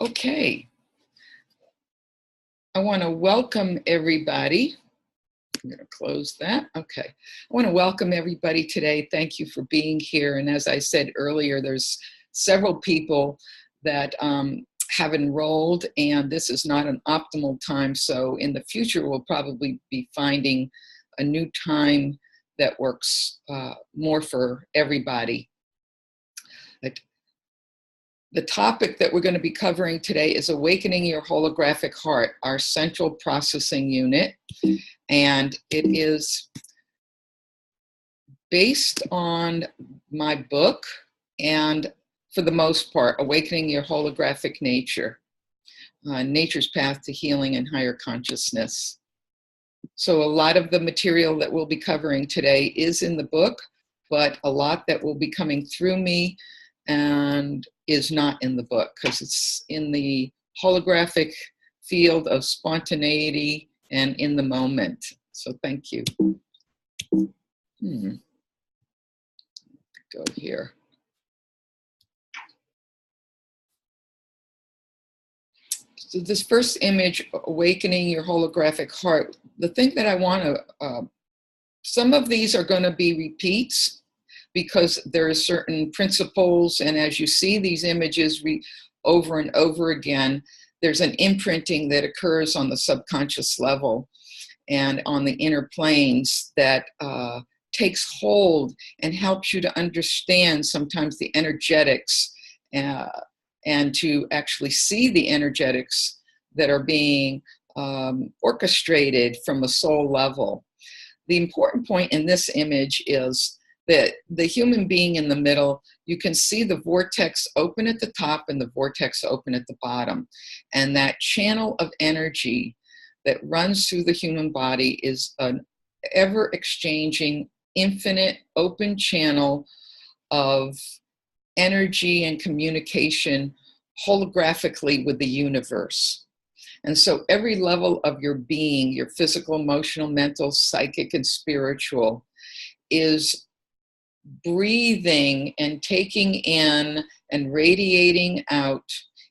Okay, I want to welcome everybody. I'm going to close that. Okay, I want to welcome everybody today. Thank you for being here. And as I said earlier, there's several people that have enrolled, and this is not an optimal time. So in the future, we'll probably be finding a new time that works more for everybody. The topic that we're going to be covering today is Awakening Your Holographic Heart, our central processing unit. And it is based on my book and, for the most part, Awakening Your Holographic Nature, Nature's Path to Healing and Higher Consciousness. So a lot of the material that we'll be covering today is in the book, but a lot that will be coming through me and is not in the book because it's in the holographic field of spontaneity and in the moment. So thank you. Go here. So this first image, Awakening Your Holographic Heart, the thing that I want to, some of these are going to be repeats, because there are certain principles, and as you see these images over and over again, there's an imprinting that occurs on the subconscious level and on the inner planes that takes hold and helps you to understand sometimes the energetics and to actually see the energetics that are being orchestrated from a soul level. The important point in this image is that the human being in the middle, you can see the vortex open at the top and the vortex open at the bottom. And that channel of energy that runs through the human body is an ever-exchanging, infinite, open channel of energy and communication holographically with the universe. And so every level of your being, your physical, emotional, mental, psychic, and spiritual, is breathing and taking in and radiating out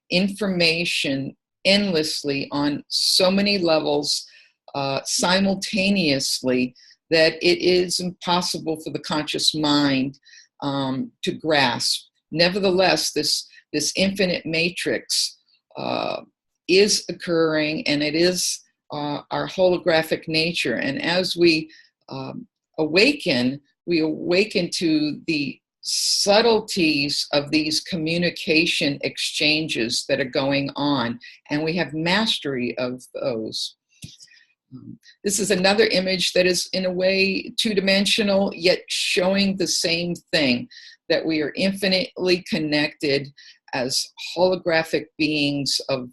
information endlessly on so many levels simultaneously that it is impossible for the conscious mind to grasp. Nevertheless, this infinite matrix is occurring, and it is our holographic nature. And as we awaken, we awaken to the subtleties of these communication exchanges that are going on, and we have mastery of those. This is another image that is in a way two-dimensional, yet showing the same thing, that we are infinitely connected as holographic beings of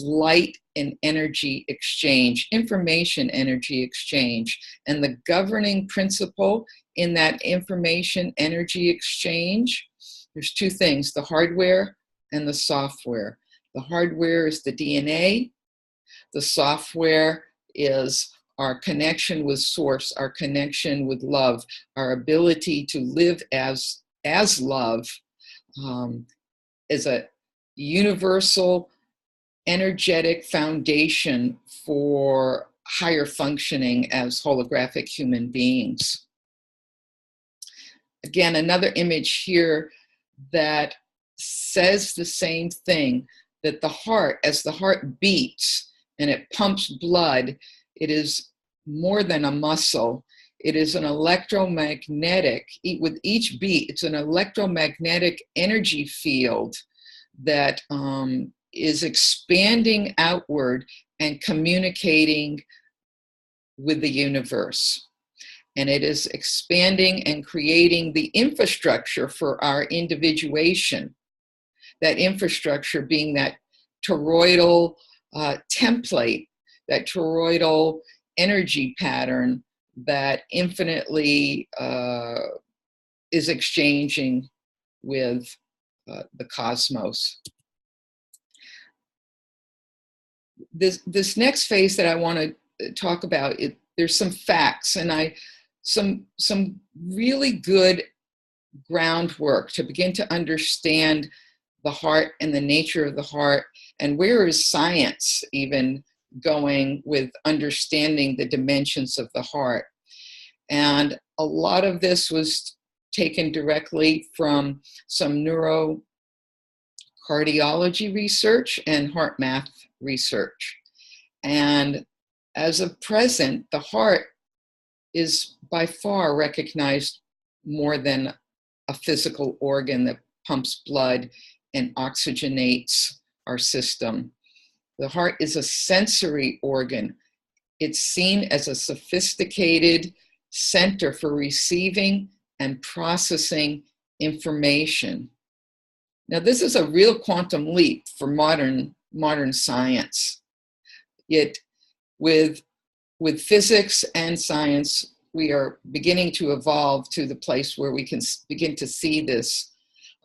light and energy exchange, information energy exchange. And the governing principle in that information energy exchange, there's two things, the hardware and the software. The hardware is the DNA. The software is our connection with source, our connection with love, our ability to live as love, as a universal energetic foundation for higher functioning as holographic human beings. Again, another image here that says the same thing, that the heart, as the heart beats and it pumps blood, it is more than a muscle. It is an electromagnetic, with each beat, it's an electromagnetic energy field that is expanding outward and communicating with the universe. And it is expanding and creating the infrastructure for our individuation. That infrastructure being that toroidal template, that toroidal energy pattern that infinitely is exchanging with the cosmos. This next phase that I want to talk about, there's some facts and some really good groundwork to begin to understand the heart and the nature of the heart, and where is science even going with understanding the dimensions of the heart. And a lot of this was taken directly from some neurocardiology research and heart math research. And as of present, the heart is by far recognized more than a physical organ that pumps blood and oxygenates our system. The heart is a sensory organ. It's seen as a sophisticated center for receiving and processing information. Now, this is a real quantum leap for modern science. Yet, with physics and science, we are beginning to evolve to the place where we can begin to see this.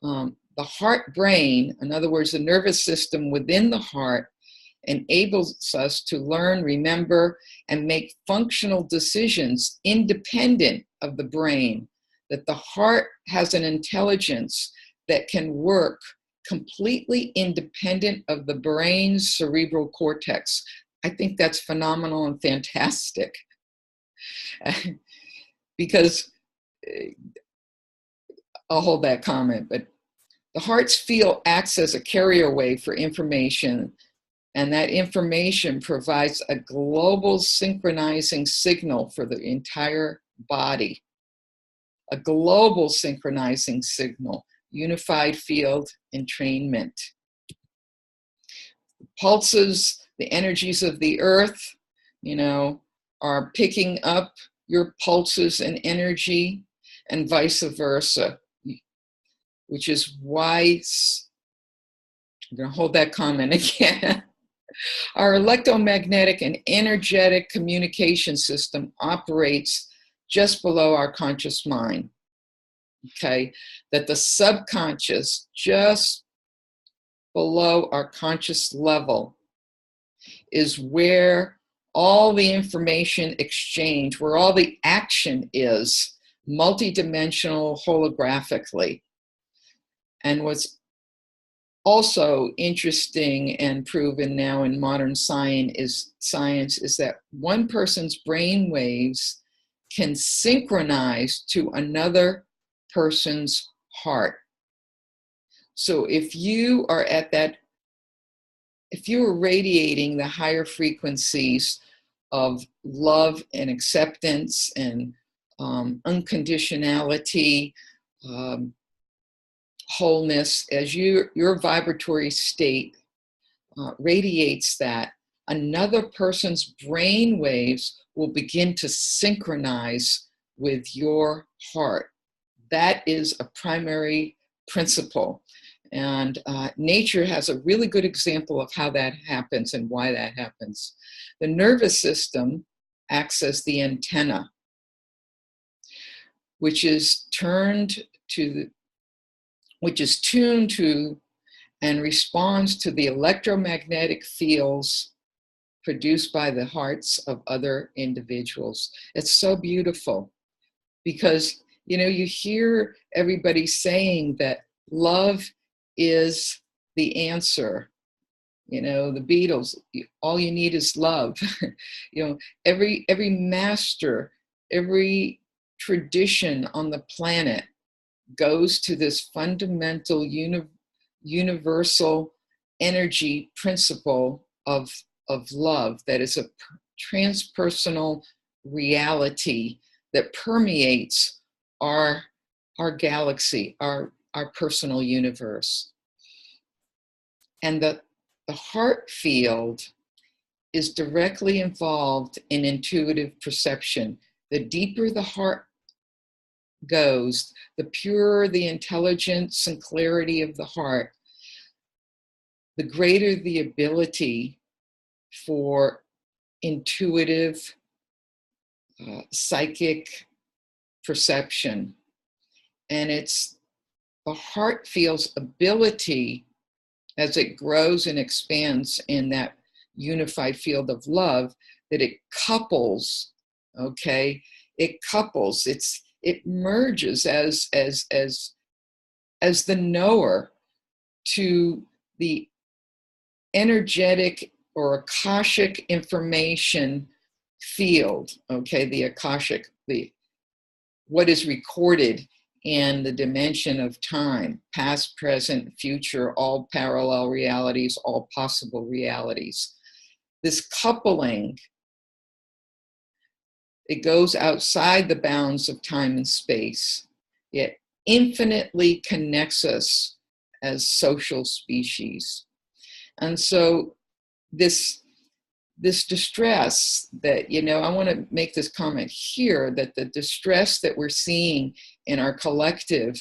The heart-brain, in other words, the nervous system within the heart, enables us to learn, remember, and make functional decisions independent of the brain. That the heart has an intelligence that can work completely independent of the brain's cerebral cortex. I think that's phenomenal and fantastic. Because I'll hold that comment, but the heart's field acts as a carrier wave for information, and that information provides a global synchronizing signal for the entire body. A global synchronizing signal, unified field entrainment. Pulses, the energies of the earth, are picking up your pulses and energy, and vice versa, which is why, I'm going to hold that comment again. Our electromagnetic and energetic communication system operates just below our conscious mind, okay? That the subconscious, just below our conscious level, is where all the information exchange, where all the action is, multidimensional, holographically. And what's also interesting and proven now in modern science is that one person's brain waves can synchronize to another person's heart. So if you are if you are radiating the higher frequencies of love and acceptance and unconditionality, wholeness, as your vibratory state radiates that, another person's brain waves will begin to synchronize with your heart. That is a primary principle. And nature has a really good example of how that happens and why that happens. The nervous system acts as the antenna, which is tuned to and responds to the electromagnetic fields produced by the hearts of other individuals. It's so beautiful because, you hear everybody saying that love is the answer. The Beatles, all you need is love. Every master, every tradition on the planet goes to this fundamental universal energy principle of love that is a transpersonal reality that permeates our galaxy, our personal universe. And the heart field is directly involved in intuitive perception. The deeper the heart goes, the purer the intelligence and clarity of the heart, the greater the ability for intuitive, psychic perception. And it's the heart field's ability, as it grows and expands in that unified field of love, that it couples, okay? It couples, it merges as the knower to the energetic or Akashic information field, okay, the Akashic, what is recorded in the dimension of time, past, present, future, all parallel realities, all possible realities. This coupling, it goes outside the bounds of time and space. It infinitely connects us as social species. And so this distress that, I want to make this comment here, that the distress that we're seeing in our collective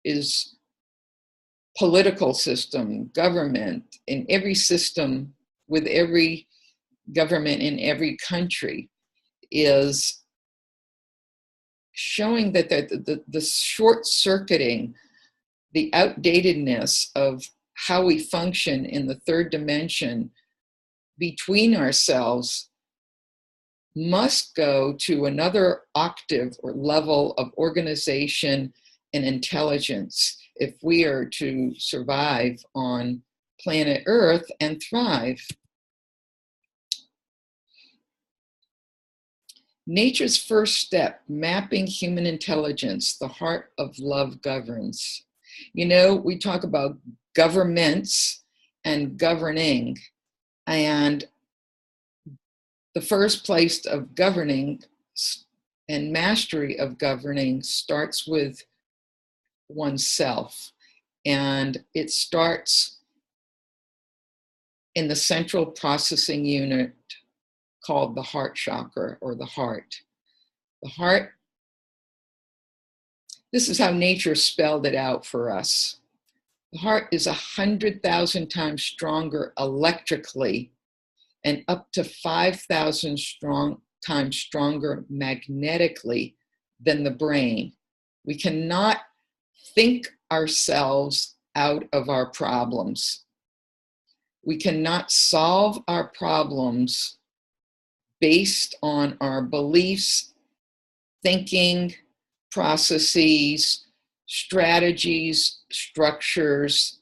is political system, government, in every system, with every government in every country, is showing that the short-circuiting, the outdatedness of how we function in the third dimension between ourselves must go to another octave or level of organization and intelligence if we are to survive on planet Earth and thrive. Nature's first step, mapping human intelligence, the heart of love governs. We talk about governments and governing, and the first place of governing and mastery of governing starts with oneself. And it starts in the central processing unit called the heart chakra, or the heart. The heart, this is how nature spelled it out for us. The heart is 100,000 times stronger electrically and up to 5,000 times stronger magnetically than the brain. We cannot think ourselves out of our problems. We cannot solve our problems based on our beliefs, thinking, processes, strategies, structures,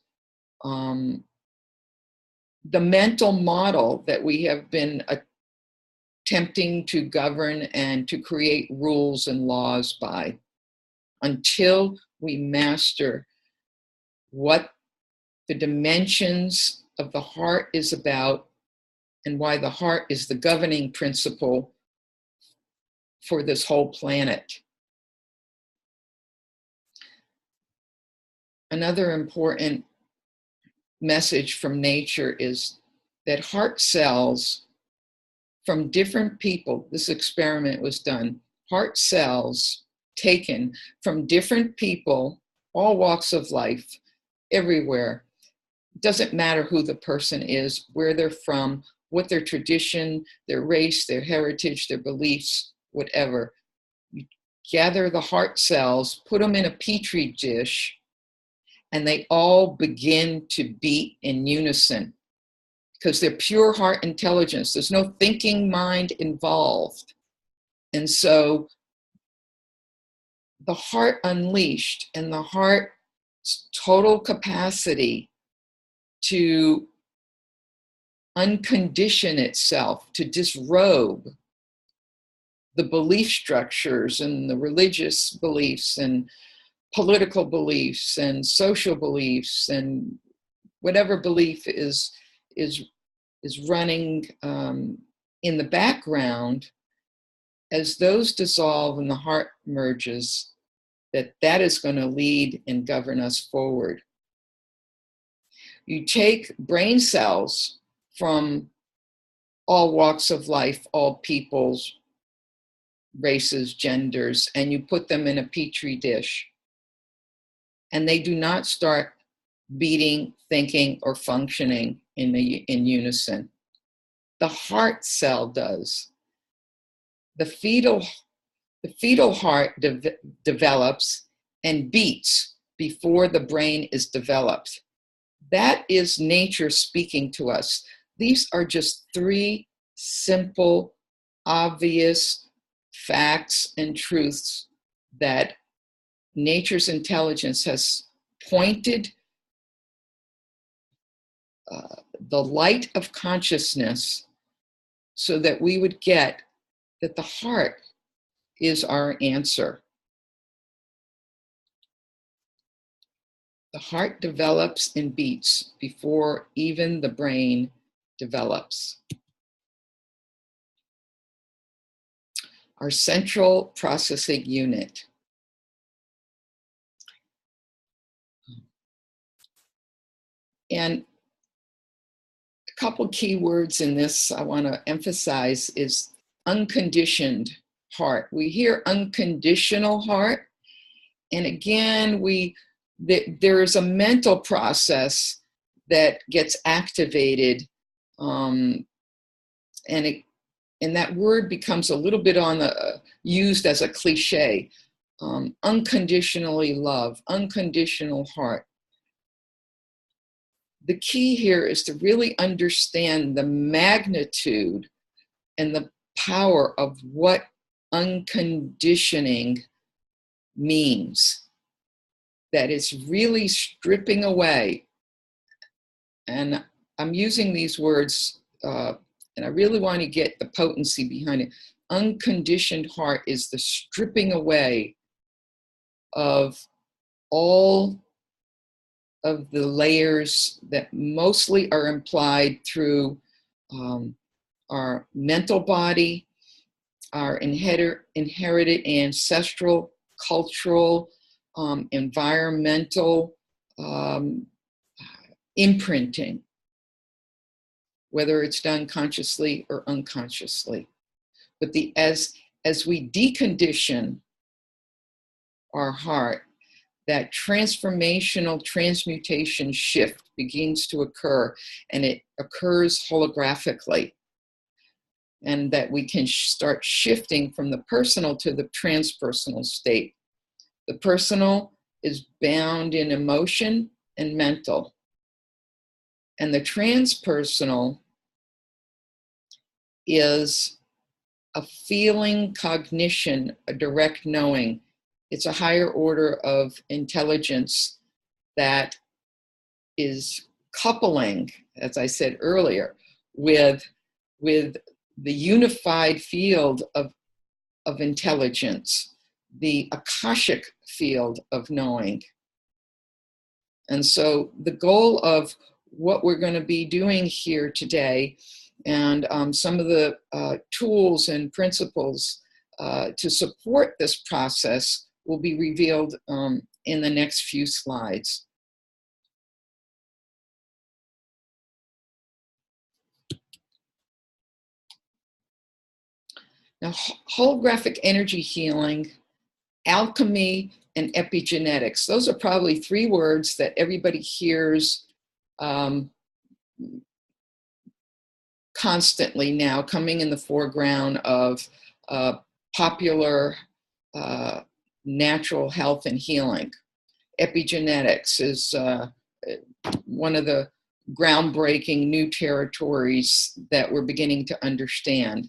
the mental model that we have been attempting to govern and to create rules and laws by, until we master what the dimensions of the heart is about and why the heart is the governing principle for this whole planet. Another important message from nature is that heart cells from different people, this experiment was done, heart cells taken from different people, all walks of life, everywhere. It doesn't matter who the person is, where they're from, what their tradition, their race, their heritage, their beliefs, whatever. You gather the heart cells, put them in a petri dish, and they all begin to beat in unison because they're pure heart intelligence. There's no thinking mind involved. And so the heart unleashed and the heart's total capacity to uncondition itself, to disrobe the belief structures and the religious beliefs and political beliefs and social beliefs and whatever belief is running in the background. As those dissolve and the heart merges, that is going to lead and govern us forward. You take brain cells from all walks of life, all peoples, races, genders, and you put them in a petri dish. And they do not start beating, thinking, or functioning in unison. The heart cell does. The fetal heart develops and beats before the brain is developed. That is nature speaking to us. These are just three simple, obvious facts and truths that nature's intelligence has pointed the light of consciousness, so that we would get that the heart is our answer. The heart develops and beats before even the brain develops. Our central processing unit. And a couple key words in this I want to emphasize is unconditioned heart. We hear unconditional heart, and again, there is a mental process that gets activated, and that word becomes a little bit used as a cliche. Unconditionally love, unconditional heart. The key here is to really understand the magnitude and the power of what unconditioning means. That it's really stripping away, and I'm using these words, and I really want to get the potency behind it. Unconditioned heart is the stripping away of all of the layers that mostly are implied through our mental body, our inherited ancestral, cultural, environmental imprinting, whether it's done consciously or unconsciously. But as we decondition our heart, that transformational transmutation shift begins to occur, and it occurs holographically. And that we can start shifting from the personal to the transpersonal state. The personal is bound in emotion and mental. And the transpersonal is a feeling, cognition, a direct knowing. It's a higher order of intelligence that is coupling, as I said earlier, with the unified field of intelligence, the Akashic field of knowing. And so the goal of what we're going to be doing here today, and some of the tools and principles to support this process, will be revealed in the next few slides. Now, holographic energy healing, alchemy, and epigenetics. Those are probably three words that everybody hears constantly now, coming in the foreground of popular natural health and healing. Epigenetics is one of the groundbreaking new territories that we're beginning to understand.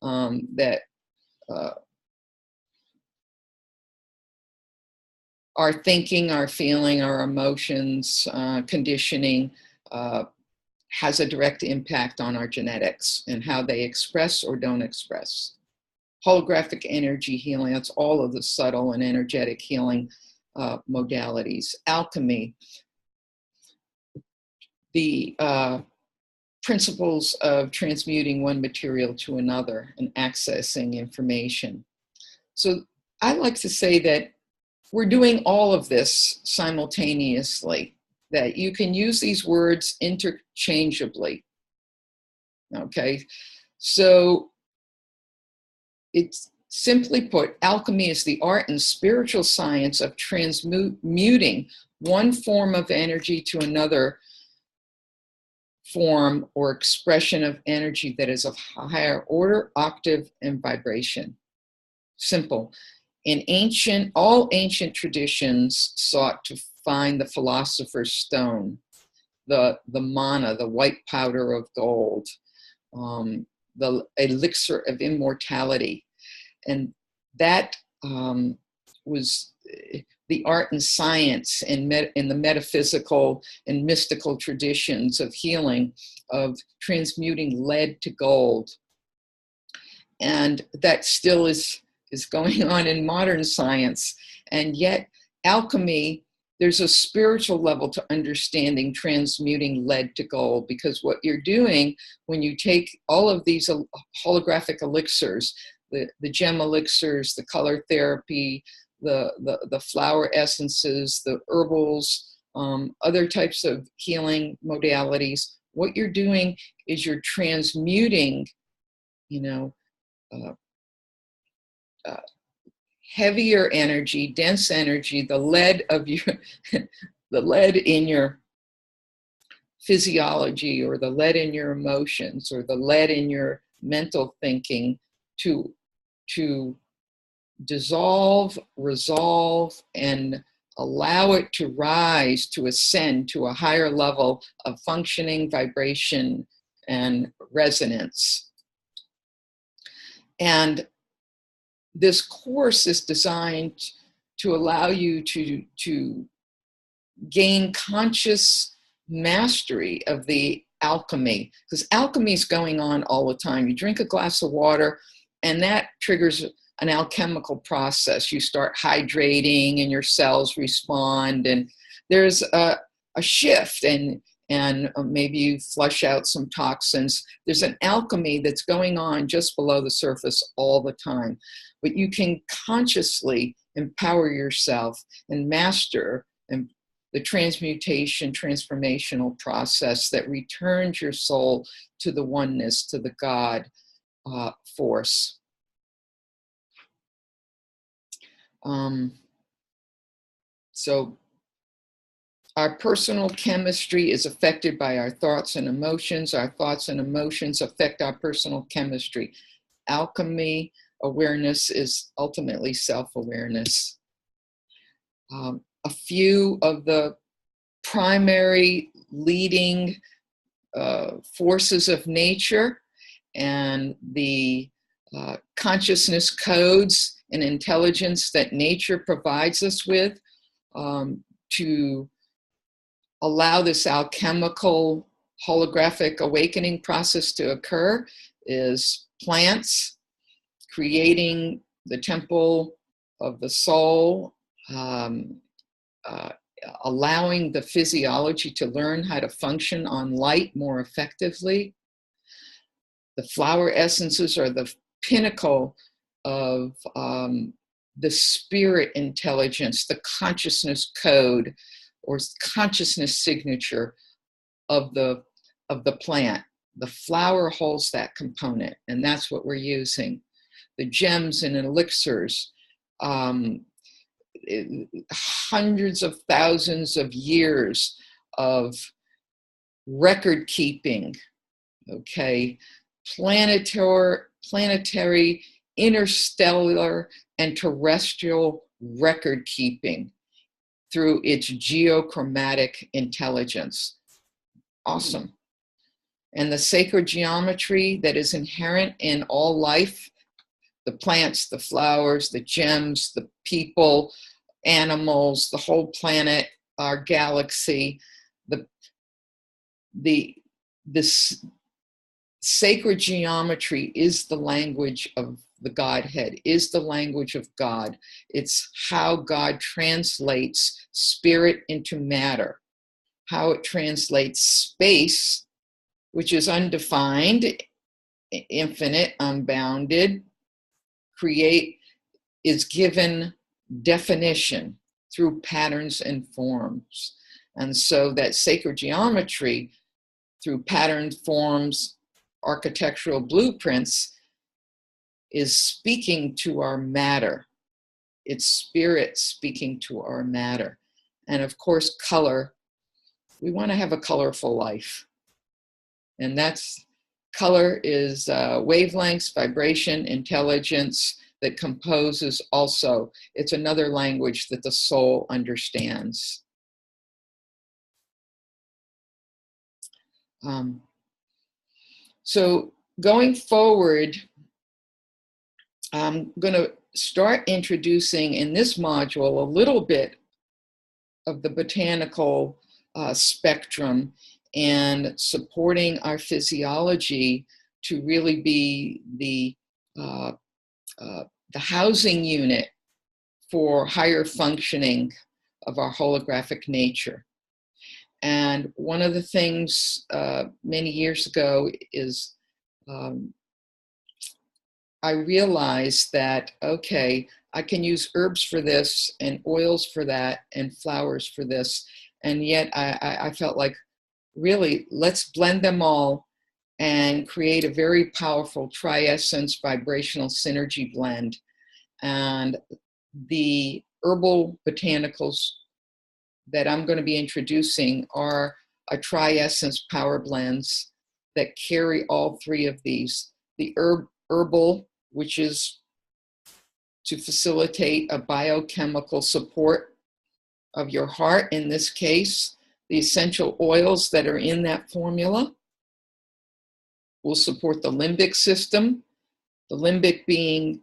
That our thinking, our feeling, our emotions, conditioning has a direct impact on our genetics and how they express or don't express. Holographic energy healing, that's all of the subtle and energetic healing modalities. Alchemy, the principles of transmuting one material to another and accessing information. So I like to say that we're doing all of this simultaneously, that you can use these words interchangeably. Okay, so it's simply put, alchemy is the art and spiritual science of transmuting one form of energy to another form or expression of energy that is of higher order, octave, and vibration. Simple. In all ancient traditions sought to find the philosopher's stone, the mana, the white powder of gold, the elixir of immortality. And that was the art and science in the metaphysical and mystical traditions of healing, of transmuting lead to gold. And that still is going on in modern science. And yet alchemy, there's a spiritual level to understanding transmuting lead to gold, because what you're doing when you take all of these holographic elixirs, the gem elixirs, the color therapy, the flower essences, the herbals, other types of healing modalities, what you're doing is you're transmuting, heavier energy, dense energy, the lead of your, the lead in your physiology, or the lead in your emotions, or the lead in your mental thinking, to dissolve, resolve, and allow it to rise, to ascend to a higher level of functioning, vibration, and resonance. And this course is designed to allow you to gain conscious mastery of the alchemy, because alchemy is going on all the time. You drink a glass of water and that triggers an alchemical process. You start hydrating and your cells respond, and there's a shift, and maybe you flush out some toxins. There's an alchemy that's going on just below the surface all the time. But you can consciously empower yourself and master the transmutation, transformational process that returns your soul to the oneness, to the God force. So our personal chemistry is affected by our thoughts and emotions. Our thoughts and emotions affect our personal chemistry. Alchemy awareness is ultimately self-awareness. A few of the primary leading forces of nature and the consciousness codes and intelligence that nature provides us with to allow this alchemical holographic awakening process to occur is plants, creating the temple of the soul, allowing the physiology to learn how to function on light more effectively. The flower essences are the pinnacle of the spirit intelligence, the consciousness code or consciousness signature of the plant. The flower holds that component, and that's what we're using. The gems and elixirs, hundreds of thousands of years of record keeping, okay, planetary, interstellar, and terrestrial record keeping through its geochromatic intelligence. Awesome. And the sacred geometry that is inherent in all life, the plants, the flowers, the gems, the people, animals, the whole planet, our galaxy, this sacred geometry is the language of the Godhead, is the language of God. It's how God translates spirit into matter, how it translates space, which is undefined, infinite, unbounded, is given definition through patterns and forms. And so that sacred geometry, through patterned forms, architectural blueprints, is speaking to our matter. It's spirit speaking to our matter. And of course, color. We want to have a colorful life. And color is wavelengths, vibration, intelligence that composes also. It's another language that the soul understands. So going forward, I'm going to start introducing in this module a little bit of the botanical spectrum and supporting our physiology to really be the housing unit for higher functioning of our holographic nature. And one of the things many years ago is I realized that, okay, I can use herbs for this and oils for that and flowers for this. And yet I felt like, really, let's blend them all and create a very powerful tri-essence vibrational synergy blend. And the herbal botanicals that I'm going to be introducing are a tri-essence power blends that carry all three of these. The herbal, which is to facilitate a biochemical support of your heart, in this case, the essential oils that are in that formula will support the limbic system, the limbic being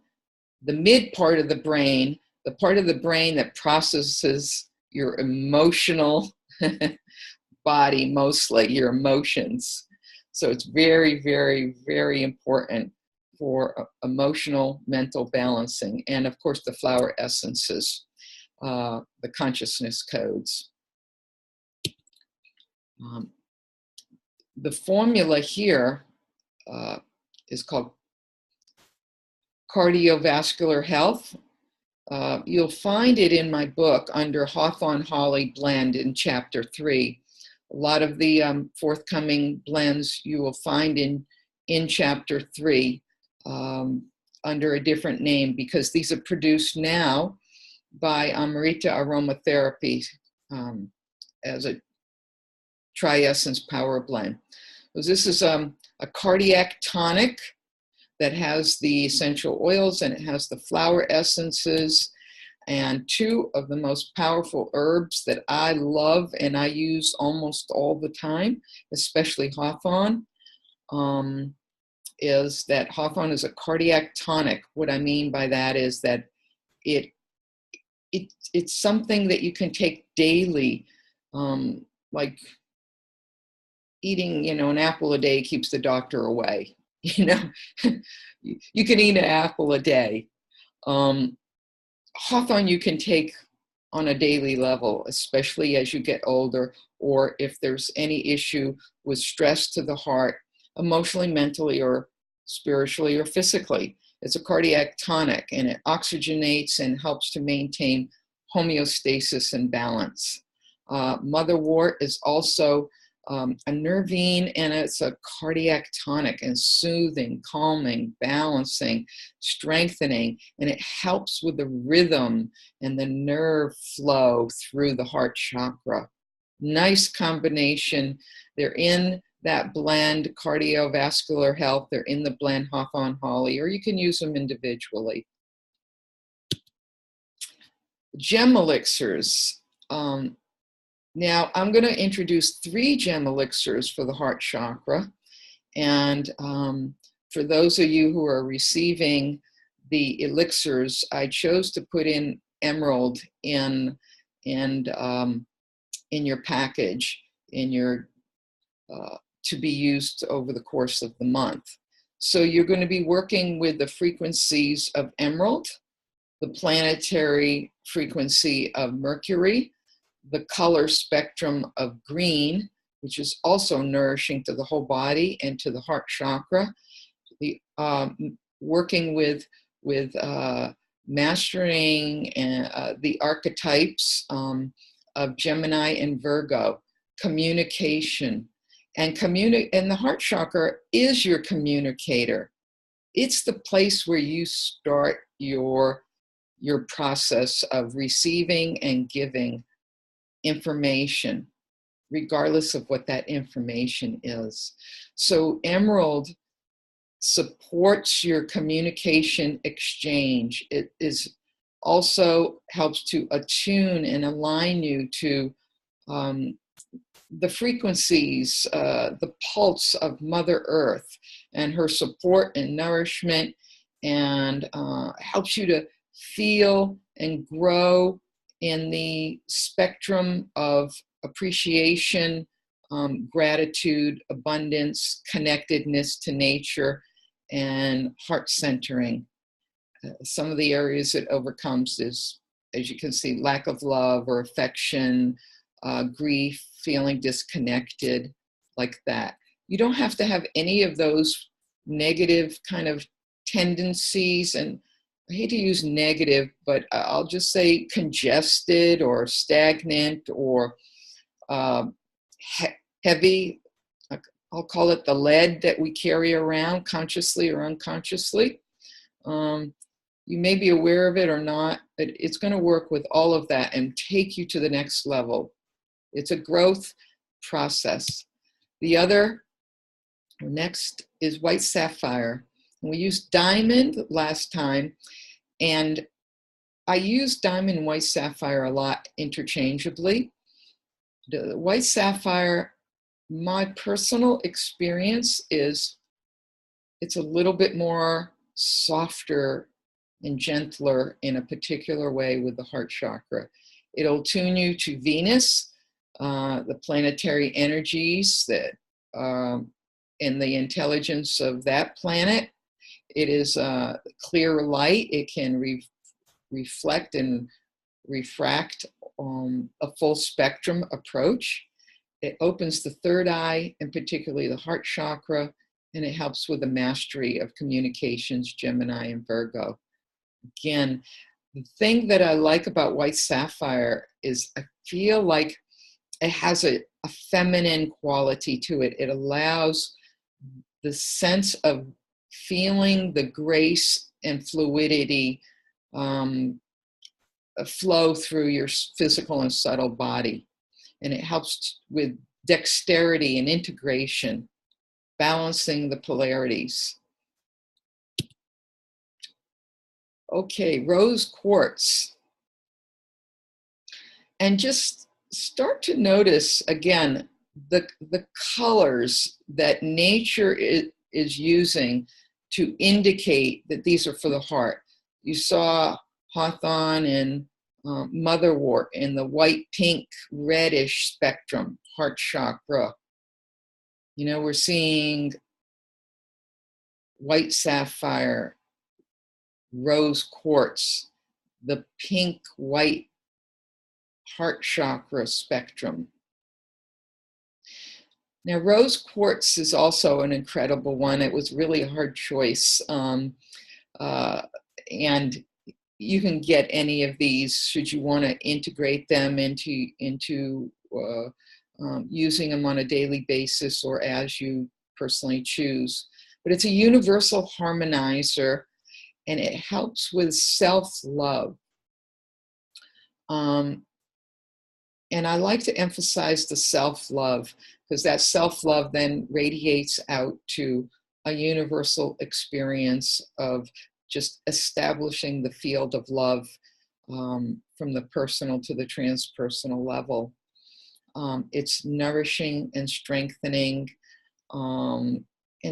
the mid part of the brain, the part of the brain that processes your emotional body, mostly your emotions. So it's very, very, very important for emotional, mental balancing. And of course, the flower essences, the consciousness codes. The formula here is called cardiovascular health. You'll find it in my book under Hawthorn Holly blend in chapter 3. A lot of the forthcoming blends you will find in chapter 3 under a different name, because these are produced now by Amrita Aromatherapy as a tri-essence power blend. So this is a cardiac tonic that has the essential oils and it has the flower essences and two of the most powerful herbs that I love and I use almost all the time, especially hawthorn, is that hawthorn is a cardiac tonic. What I mean by that is that it's something that you can take daily, like eating, an apple a day keeps the doctor away. You can eat an apple a day. Hawthorn you can take on a daily level, especially as you get older, or if there's any issue with stress to the heart, emotionally, mentally, or spiritually, or physically. It's a cardiac tonic, and it oxygenates and helps to maintain homeostasis and balance. Motherwort is also a nervine, and it's a cardiac tonic and soothing, calming, balancing, strengthening, and it helps with the rhythm and the nerve flow through the heart chakra. Nice combination. They're in that blend, cardiovascular health. They're in the blend Hawthorn Holly, or you can use them individually. Gem elixirs. Now, I'm going to introduce 3 gem elixirs for the heart chakra. And for those of you who are receiving the elixirs, I chose to put in emerald in your package, to be used over the course of the month. So you're going to be working with the frequencies of emerald, the planetary frequency of Mercury, the color spectrum of green, which is also nourishing to the whole body and to the heart chakra. The working with mastering the archetypes of Gemini and Virgo, communication, and the heart chakra is your communicator. It's the place where you start your process of receiving and giving information, regardless of what that information is. So emerald supports your communication exchange. It also helps to attune and align you to the frequencies, the pulse of Mother Earth and her support and nourishment, and helps you to feel and grow in the spectrum of appreciation, gratitude, abundance, connectedness to nature, and heart centering. Some of the areas it overcomes is, as you can see, lack of love or affection, grief, feeling disconnected, like that. You don't have to have any of those negative kind of tendencies, and I hate to use negative, but I'll just say congested or stagnant or heavy. I'll call it the lead that we carry around consciously or unconsciously. You may be aware of it or not, but it's going to work with all of that and take you to the next level. It's a growth process. The other, next, is white sapphire. We used diamond last time, and I use diamond and white sapphire a lot interchangeably. The white sapphire, my personal experience is it's a little bit more softer and gentler in a particular way with the heart chakra. It'll tune you to Venus, the planetary energies that and the intelligence of that planet. It is clear light. It can reflect and refract a full spectrum approach. It opens the third eye, and particularly the heart chakra, and it helps with the mastery of communications, Gemini and Virgo. Again, the thing that I like about white sapphire is I feel like it has a feminine quality to it. It allows the sense of feeling the grace and fluidity flow through your physical and subtle body. And it helps with dexterity and integration, balancing the polarities. Okay, rose quartz. And just start to notice, again, the colors that nature is using to indicate that these are for the heart. You saw hawthorn and motherwort in the white, pink, reddish spectrum, heart chakra. You know, we're seeing white sapphire, rose quartz, the pink, white heart chakra spectrum. Now, rose quartz is also an incredible one. It was really a hard choice. And you can get any of these should you want to integrate them into using them on a daily basis or as you personally choose. But it's a universal harmonizer, and it helps with self-love. And I like to emphasize the self-love, because that self-love then radiates out to a universal experience of just establishing the field of love from the personal to the transpersonal level. It's nourishing and strengthening and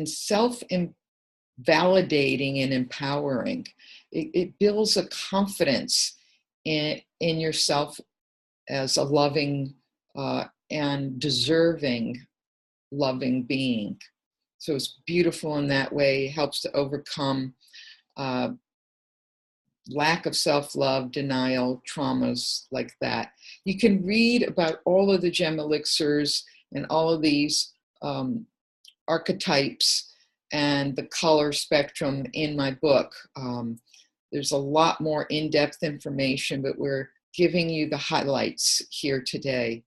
self-validating and empowering. It builds a confidence in yourself as a loving and deserving loving being. So it's beautiful in that way. It helps to overcome lack of self-love, denial, traumas like that. You can read about all of the gem elixirs and all of these archetypes and the color spectrum in my book. There's a lot more in-depth information, but we're giving you the highlights here today.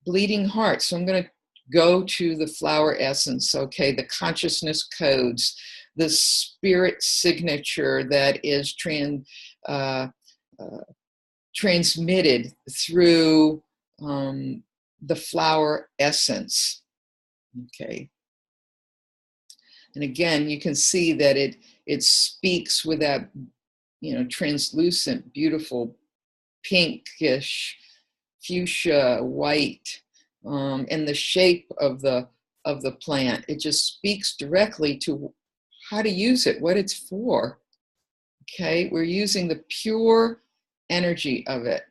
Bleeding heart. So I'm going to go to the flower essence, okay, the consciousness codes, the spirit signature that is transmitted through the flower essence, okay. And again, you can see that it speaks with that, you know, translucent, beautiful, pinkish, fuchsia, white, and the shape of the plant. It just speaks directly to how to use it, what it's for. Okay, we're using the pure energy of it.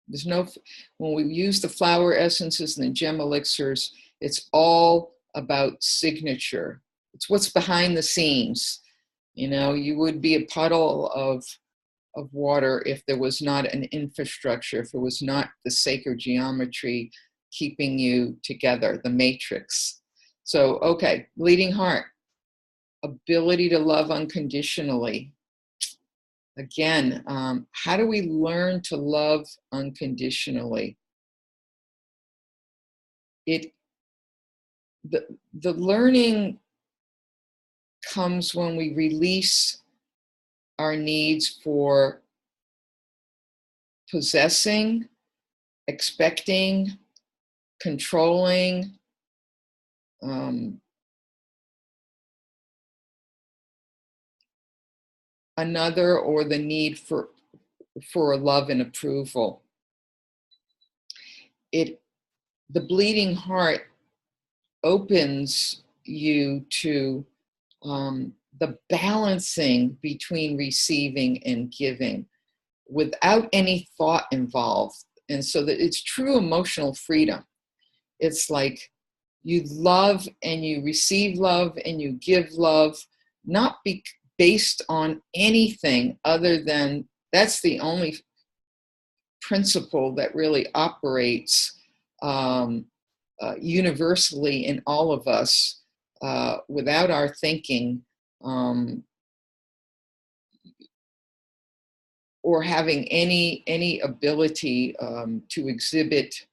There's no, when we use the flower essences and the gem elixirs, it's all about signature. It's what's behind the scenes. You know, you would be a puddle of water if there was not an infrastructure, if it was not the sacred geometry keeping you together, the matrix. So, okay, bleeding heart, ability to love unconditionally. Again, how do we learn to love unconditionally? The learning comes when we release our needs for possessing, expecting, controlling, another, or the need for love and approval. The bleeding heart opens you to the balancing between receiving and giving without any thought involved. And so that it's true emotional freedom. It's like you love and you receive love and you give love, not based on anything other than that's the only principle that really operates universally in all of us without our thinking or having any ability to exhibit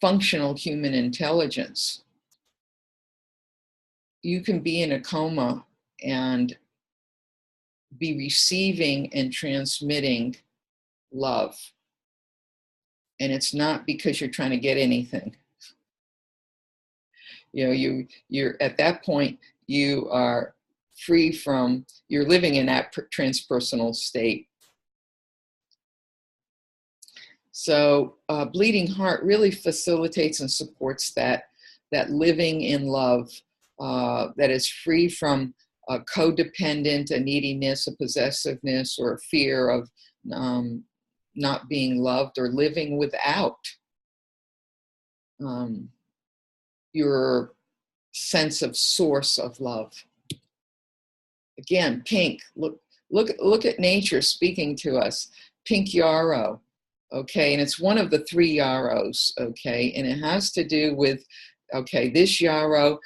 functional human intelligence. You can be in a coma and be receiving and transmitting love. And it's not because you're trying to get anything. You know, you're at that point, you are free from, you're living in that transpersonal state. So bleeding heart really facilitates and supports that living in love that is free from a codependent, a neediness, a possessiveness, or a fear of not being loved or living without your sense of source of love. Again, pink, look at nature speaking to us. Pink yarrow, okay, and it's one of the 3 yarrows, okay, and it has to do with, okay, this yarrow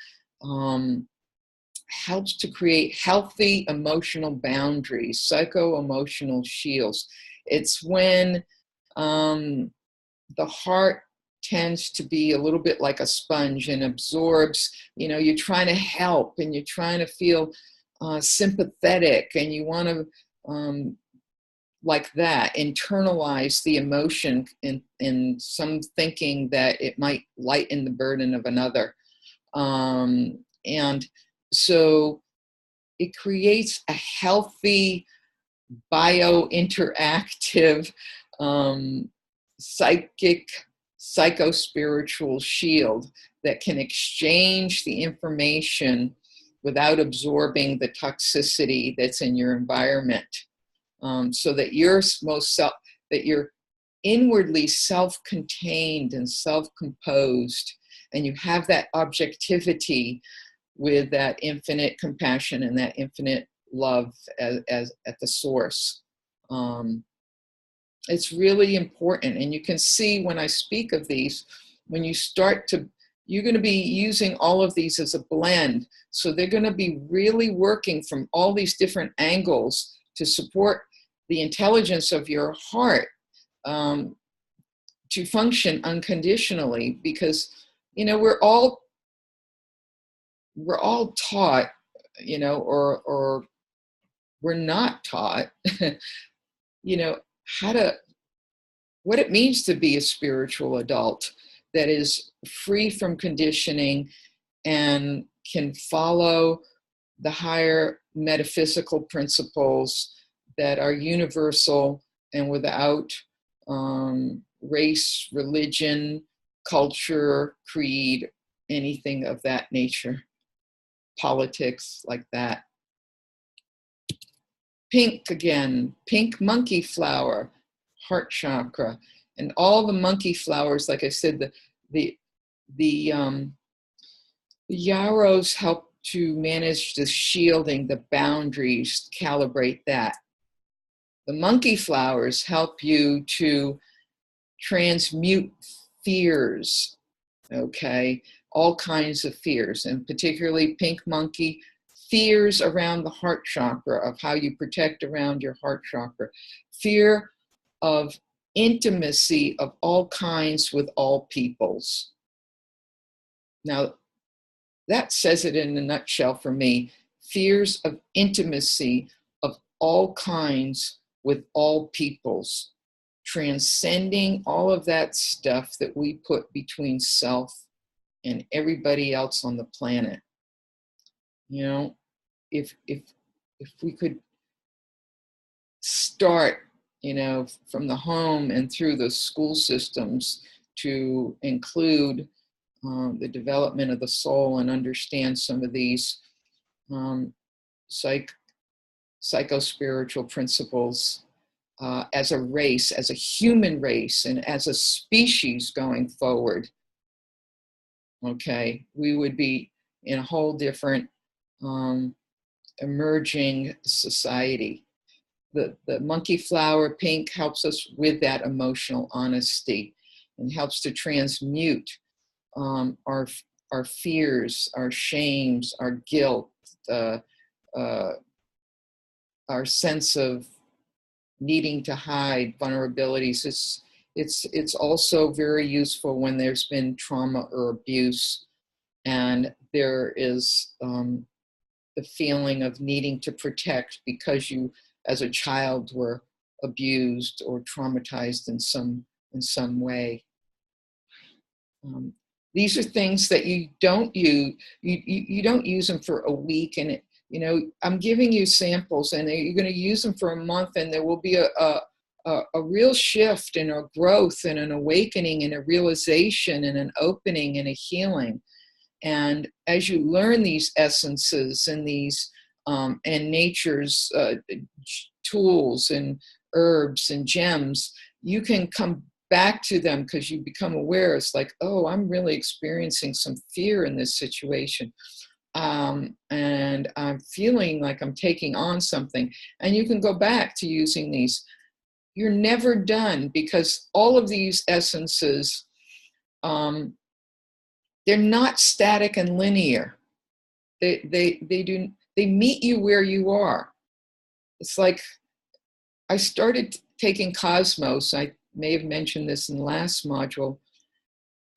helps to create healthy emotional boundaries, psycho-emotional shields. It's when the heart tends to be a little bit like a sponge and absorbs, you know, you're trying to help and you're trying to feel sympathetic and you want to, like that, internalize the emotion in some thinking that it might lighten the burden of another. And so it creates a healthy, bio-interactive, psychic, psycho-spiritual shield that can exchange the information without absorbing the toxicity that's in your environment, so that you're inwardly self-contained and self-composed, and you have that objectivity with that infinite compassion and that infinite love as at the source. It's really important, and you can see when I speak of these, when you start to, you're going to be using all of these as a blend, so they're going to be really working from all these different angles to support the intelligence of your heart to function unconditionally, because, you know, we're all taught, you know, or we're not taught, you know, what it means to be a spiritual adult that is free from conditioning and can follow the higher metaphysical principles that are universal and without race, religion, culture, creed, anything of that nature. politics, like that. Pink again, pink monkey flower, heart chakra. And all the monkey flowers, like I said, the yarrows help to manage the shielding, the boundaries, calibrate that. The monkey flowers help you to transmute fears, okay? All kinds of fears, and particularly pink monkey, fears around the heart chakra, of how you protect around your heart chakra. Fear of intimacy of all kinds with all peoples. Now, that says it in a nutshell for me. Fears of intimacy of all kinds with all peoples. Transcending all of that stuff that we put between self and everybody else on the planet. You know, if we could start, you know, from the home and through the school systems to include the development of the soul and understand some of these psycho-spiritual principles as a race, as a human race, and as a species going forward, okay, we would be in a whole different emerging society. The monkey flower pink helps us with that emotional honesty and helps to transmute our fears, our shames, our guilt, our sense of needing to hide, vulnerabilities. It's also very useful when there's been trauma or abuse, and there is the feeling of needing to protect because you, as a child, were abused or traumatized in some way. These are things that you don't use. You don't use them for a week, and you know, I'm giving you samples, and you're going to use them for a month, and there will be a real shift and a growth and an awakening and a realization and an opening and a healing. And as you learn these essences and these and nature's tools and herbs and gems, you can come back to them because you become aware. It's like, oh, I'm really experiencing some fear in this situation. And I'm feeling like I'm taking on something. And you can go back to using these. You're never done, because all of these essences, they're not static and linear. They meet you where you are. It's like, I started taking Cosmos. I may have mentioned this in the last module.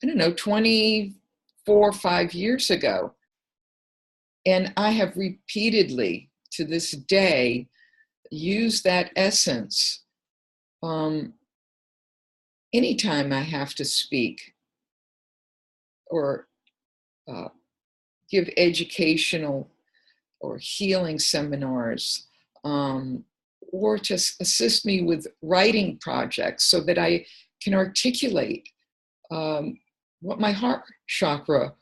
I don't know, 24, 5 years ago. And I have repeatedly, to this day, used that essence anytime I have to speak or give educational or healing seminars, or to assist me with writing projects so that I can articulate what my heart chakra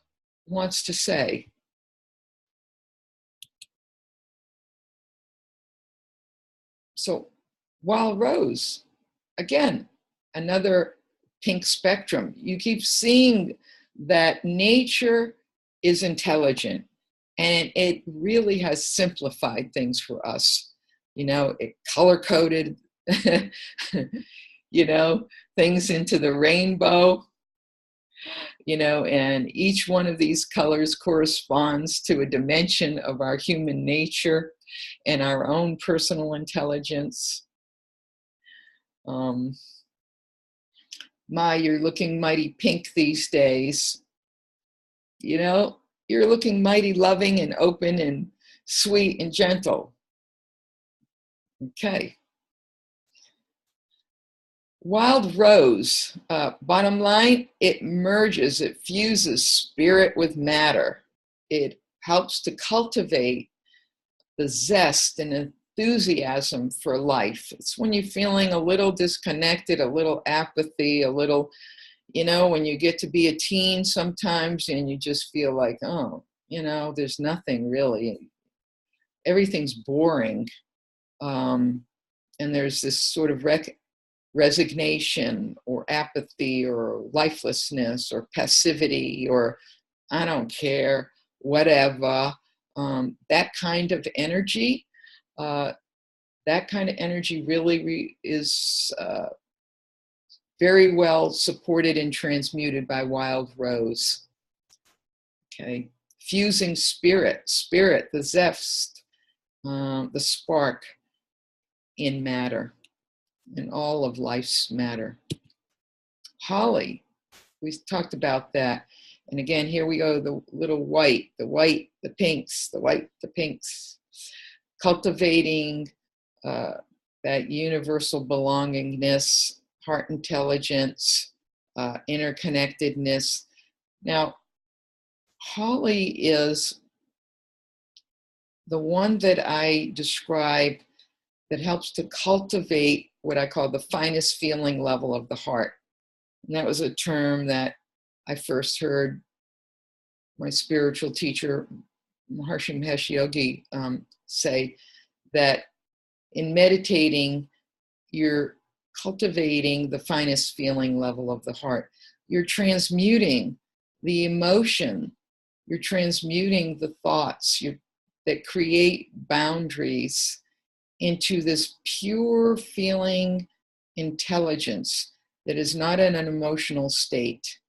wants to say. So Wild Rose, again, another pink spectrum. You keep seeing that nature is intelligent, and it really has simplified things for us. You know, it color-coded, you know, things into the rainbow, you know, and each one of these colors corresponds to a dimension of our human nature and our own personal intelligence. You're looking mighty pink these days. You know, you're looking mighty loving and open and sweet and gentle. Okay. Wild Rose, bottom line, it merges, it fuses spirit with matter. It helps to cultivate the zest and enthusiasm for life. It's when you're feeling a little disconnected, a little apathy, a little, you know, when you get to be a teen sometimes and you just feel like, oh, there's nothing really. Everything's boring. And there's this sort of resignation or apathy or lifelessness or passivity or I don't care, whatever. That kind of energy, really is very well supported and transmuted by wild rose. Okay, fusing spirit, the zest, the spark in matter, in all of life's matter. Holly, we talked about that. And again, here we go, the little white, the pinks, the white, the pinks. Cultivating that universal belongingness, heart intelligence, interconnectedness. Now, Holly is the one that I describe that helps to cultivate what I call the finest feeling level of the heart. And that was a term that I first heard my spiritual teacher, Maharishi Mahesh Yogi, say that in meditating, you're cultivating the finest feeling level of the heart. You're transmuting the emotion. You're transmuting the thoughts that create boundaries into this pure feeling intelligence that is not in an emotional state.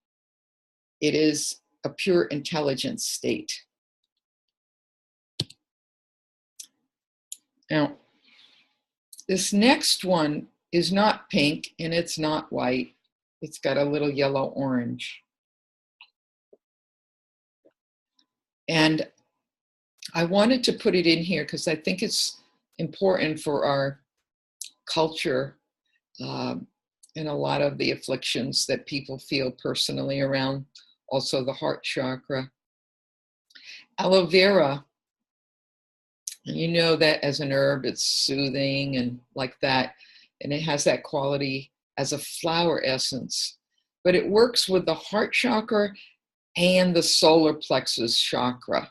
It is a pure intelligence state. Now, this next one is not pink and it's not white. It's got a little yellow orange. And I wanted to put it in here because I think it's important for our culture and a lot of the afflictions that people feel personally around also the heart chakra. Aloe vera, you know that as an herb, it's soothing and like that. And it has that quality as a flower essence. But it works with the heart chakra and the solar plexus chakra.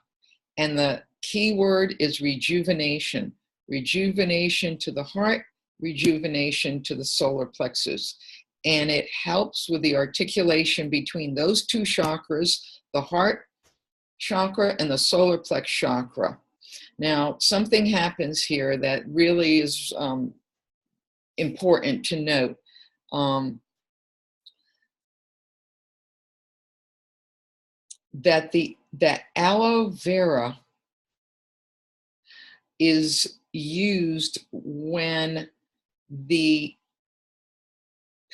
And the key word is rejuvenation. Rejuvenation to the heart, rejuvenation to the solar plexus. And it helps with the articulation between those two chakras, the heart chakra and the solar plex chakra. Now, something happens here that really is important to note. That aloe vera is used when the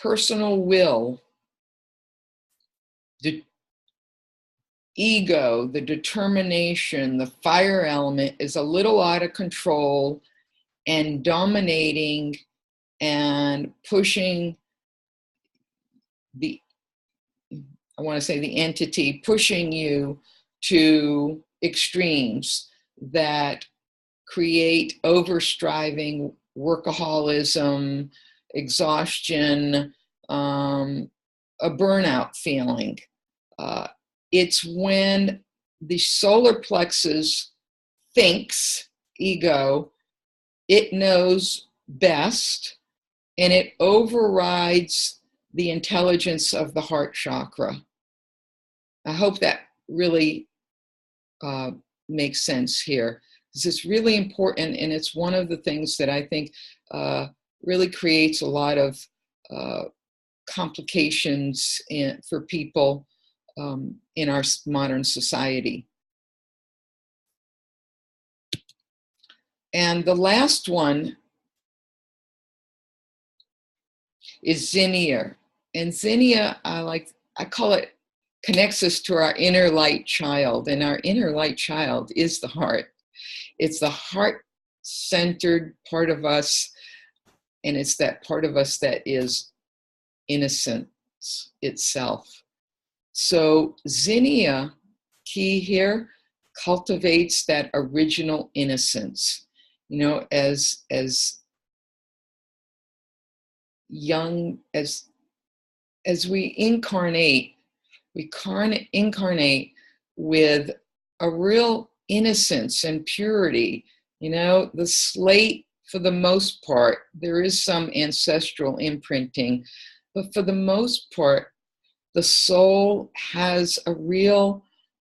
personal will, the ego, the determination, the fire element is a little out of control and dominating and pushing the entity, pushing you to extremes that create overstriving, workaholism, exhaustion, a burnout feeling. It's when the solar plexus thinks, ego, it knows best, and it overrides the intelligence of the heart chakra. I hope that really makes sense here. This is really important, and it's one of the things that I think really creates a lot of complications for people in our modern society. And the last one is zinnia. And zinnia, I call it, connects us to our inner light child. And our inner light child is the heart. It's the heart-centered part of us, and it's that part of us that is innocence itself. So zinnia, key here, cultivates that original innocence. You know, as young as we incarnate with a real innocence and purity. You know, the slate, for the most part, there is some ancestral imprinting, but for the most part, the soul has a real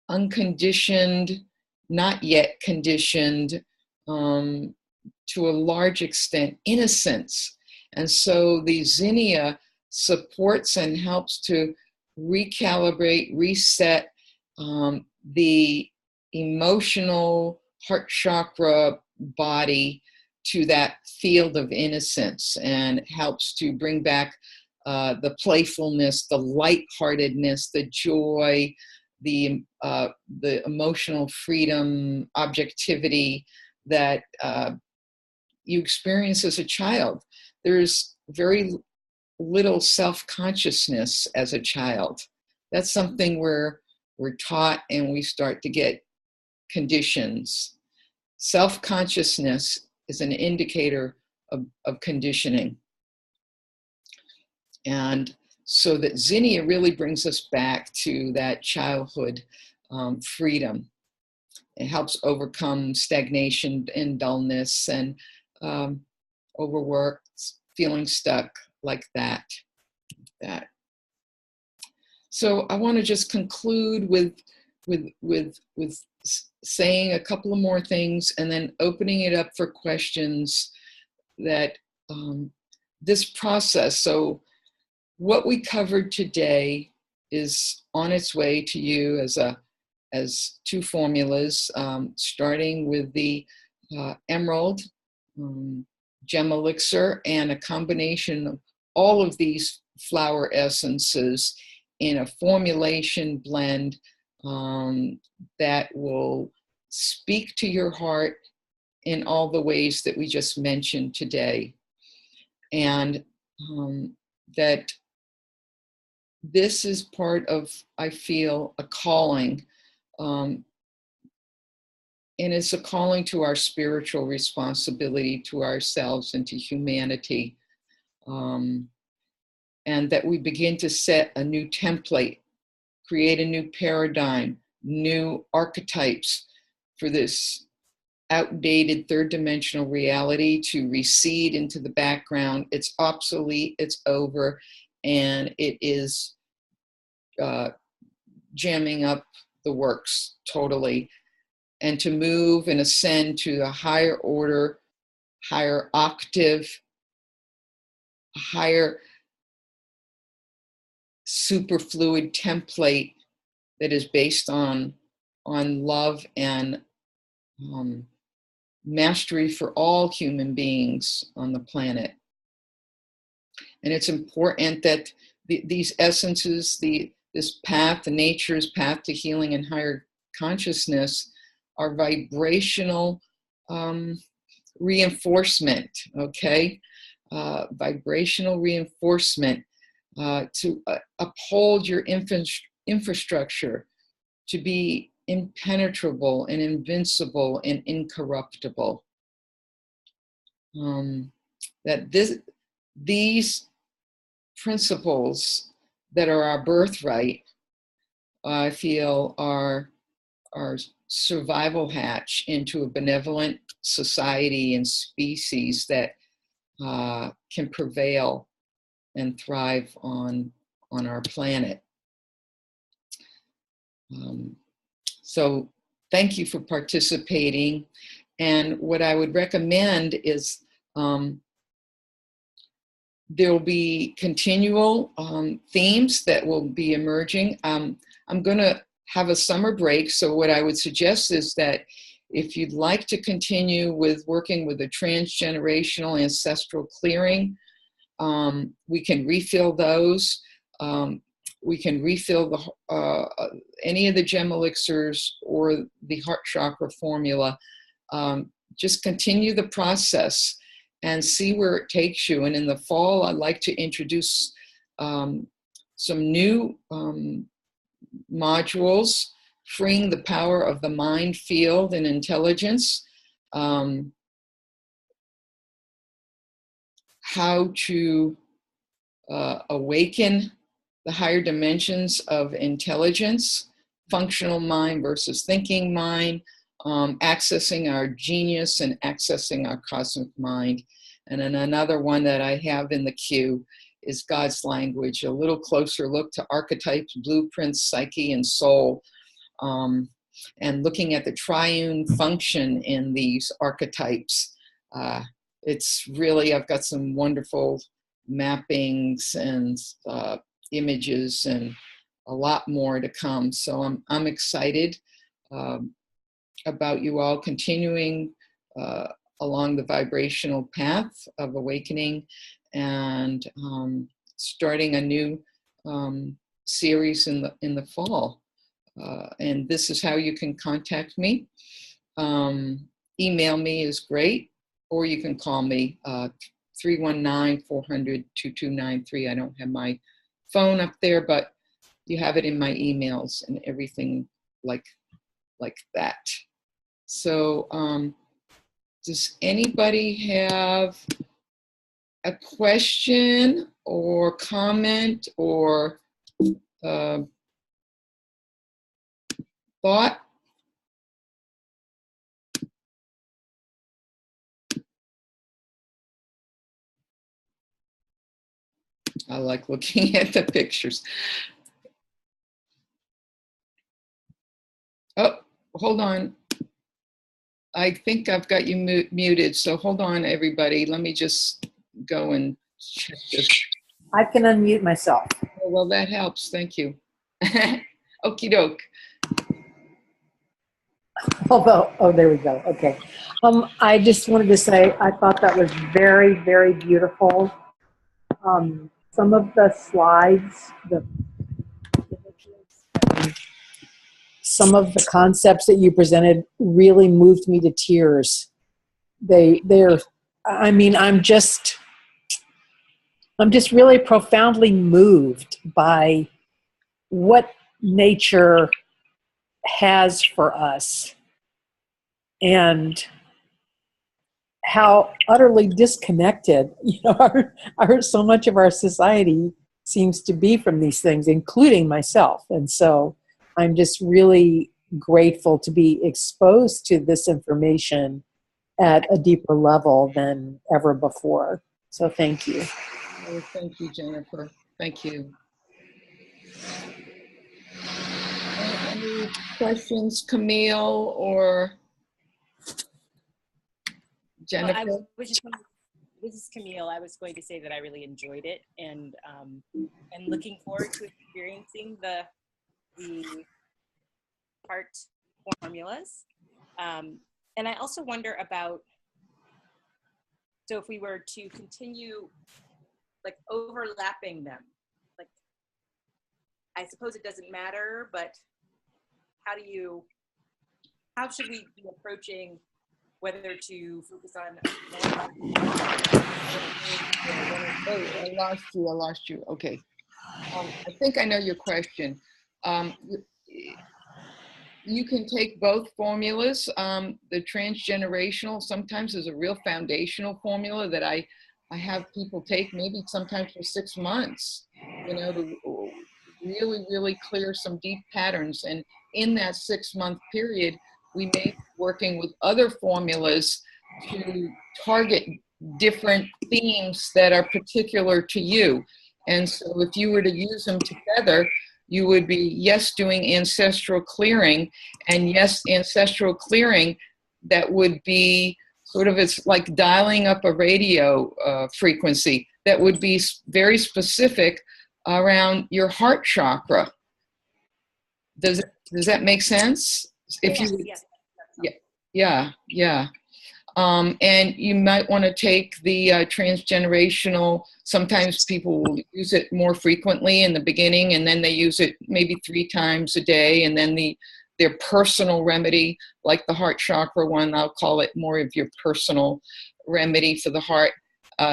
unconditioned, not yet conditioned, to a large extent, innocence. And so the zinnia supports and helps to recalibrate, reset the emotional heart chakra body to that field of innocence, and helps to bring back the playfulness, the lightheartedness, the joy, the emotional freedom, objectivity that you experience as a child. There's very little self-consciousness as a child. That's something where we're taught and we start to get conditions. Self-consciousness is an indicator of conditioning. And so that zinnia really brings us back to that childhood freedom. It helps overcome stagnation and dullness and overwork, feeling stuck like that. So I want to just conclude with saying a couple of more things, and then opening it up for questions. That this process, so what we covered today is on its way to you as two formulas, starting with the emerald gem elixir, and a combination of all of these flower essences in a formulation blend that will speak to your heart in all the ways that we just mentioned today. And that this is part of, I feel, a calling. And it's a calling to our spiritual responsibility to ourselves and to humanity. And that we begin to set a new template, create a new paradigm, new archetypes for this outdated third dimensional reality to recede into the background. It's obsolete, it's over, and it is jamming up the works totally. And to move and ascend to a higher order, higher octave, higher superfluid template that is based on love and mastery for all human beings on the planet. And it's important that these essences, this path, the nature's path to healing and higher consciousness, are vibrational reinforcement, okay? Vibrational reinforcement to uphold your infrastructure, to be impenetrable and invincible and incorruptible. That these principles that are our birthright, I feel, are survival hatch into a benevolent society and species that can prevail and thrive on our planet. So thank you for participating. And what I would recommend is there will be continual themes that will be emerging. I'm going to have a summer break. So what I would suggest is that if you'd like to continue with working with a transgenerational ancestral clearing, we can refill those. We can refill any of the gem elixirs or the heart chakra formula. Just continue the process and see where it takes you. And in the fall, I'd like to introduce some new modules, freeing the power of the mind field and intelligence, how to awaken the higher dimensions of intelligence functional mind versus thinking mind, accessing our genius and accessing our cosmic mind. And then another one that I have in the queue is God's language, a little closer look to archetypes, blueprints, psyche, and soul, and looking at the triune function in these archetypes. It's really, I've got some wonderful mappings and images and a lot more to come. So I'm excited about you all continuing along the vibrational path of awakening and starting a new series in the fall. And this is how you can contact me. Email me is great, or you can call me 319-400-2293. I don't have my phone up there, but you have it in my emails and everything like that. So does anybody have a question or comment or thought? I like looking at the pictures. Oh, hold on. I think I've got you muted, so hold on, everybody. Let me just go and check this. I can unmute myself. Oh, well, that helps. Thank you. Okie doke. Although, oh, there we go. Okay. I just wanted to say I thought that was very, very beautiful. Some of the slides, the images, some of the concepts that you presented really moved me to tears. They're, I mean, I'm just really profoundly moved by what nature has for us and how utterly disconnected, so much of our society seems to be from these things, including myself. And so I'm just really grateful to be exposed to this information at a deeper level than ever before. So thank you. Oh, thank you, Jennifer. Thank you. Any questions, Camille or Jennifer? Well, this is Camille. I was going to say that I really enjoyed it and looking forward to experiencing the part formulas. And I also wonder about, so if we were to continue like overlapping them, like, I suppose it doesn't matter, but how should we be approaching whether to focus on? Oh, I lost you. Okay. I think I know your question. You can take both formulas. The transgenerational sometimes is a real foundational formula that I have people take maybe sometimes for 6 months, to really, really clear some deep patterns. And in that 6-month period, we may be working with other formulas to target different themes that are particular to you. And so if you were to use them together, you would be, yes, doing ancestral clearing, and yes, ancestral clearing that would be sort of, it's like dialing up a radio frequency that would be very specific around your heart chakra. Does that make sense? If yes, you, yes. yeah. And you might want to take the transgenerational. Sometimes people will use it more frequently in the beginning, and then they use it maybe 3 times a day. And then their personal remedy, like the heart chakra one, I'll call it more of your personal remedy for the heart.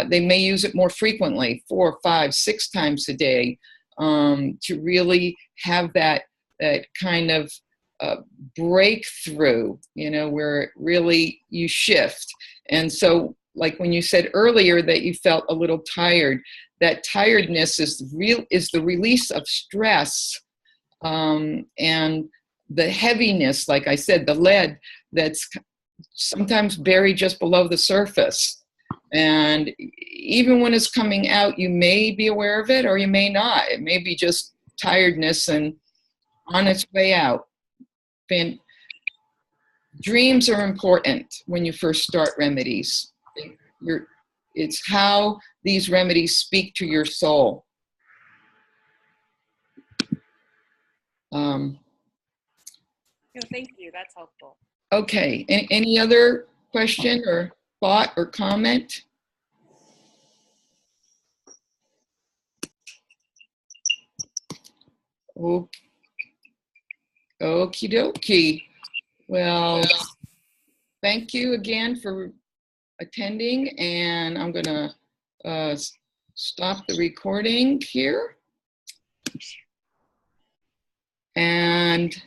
They may use it more frequently, 4, 5, 6 times a day, to really have that kind of breakthrough, where really you shift. And so, like when you said earlier that you felt a little tired, that tiredness is the release of stress, and the heaviness, like I said, the lead that's sometimes buried just below the surface. And even when it's coming out, you may be aware of it or you may not. It may be just tiredness and on its way out. Dreams are important when you first start remedies. It's how these remedies speak to your soul. No, thank you. That's helpful. Okay. Any other question or thought or comment? Okie dokie. Well, thank you again for attending, and I'm gonna stop the recording here. And